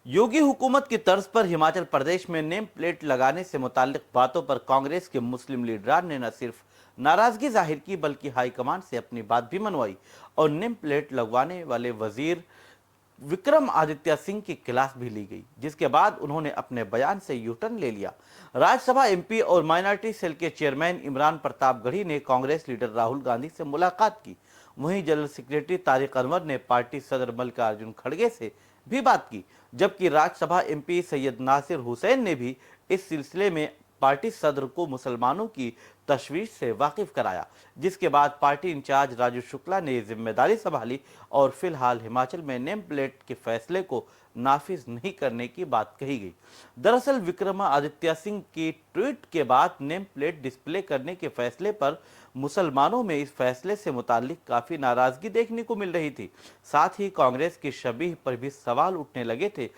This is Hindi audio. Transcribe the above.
योगी हुकूमत की तर्ज पर हिमाचल प्रदेश में नेम प्लेट लगाने से मुताल्लिक बातों पर कांग्रेस के मुस्लिम लीडरान ने न सिर्फ नाराजगी जाहिर की बल्कि हाईकमान से अपनी बात भी मनवाई और नेम प्लेट लगवाने वाले वजीर विक्रम आदित्य सिंह की क्लास भी ली गई, जिसके बाद उन्होंने अपने बयान से यूटर्न ले लिया। राज्यसभा एमपी और माइनॉरिटी सेल के चेयरमैन इमरान प्रताप गढ़ी ने कांग्रेस लीडर राहुल गांधी से मुलाकात की। वहीं जनरल सेक्रेटरी तारिक अनवर ने पार्टी सदर मल्लिकार्जुन खड़गे से भी बात की, जबकि राज्यसभा एमपी सैयद नासिर हुसैन ने भी इस सिलसिले में पार्टी सदर को मुसलमानों की तशवीश से वाकिफ कराया, जिसके बाद पार्टी इंचार्ज राजू शुक्ला ने जिम्मेदारी संभाली और फिलहाल हिमाचल में नेम प्लेट के फैसले को नाफिज नहीं करने की बात कही गई। दरअसल विक्रमादित्य सिंह की ट्वीट के बाद नेम प्लेट डिस्प्ले करने के फैसले पर मुसलमानों में इस फैसले से मुताल्लिक काफी नाराजगी देखने को मिल रही थी। साथ ही कांग्रेस की शबीह पर भी सवाल उठने लगे थे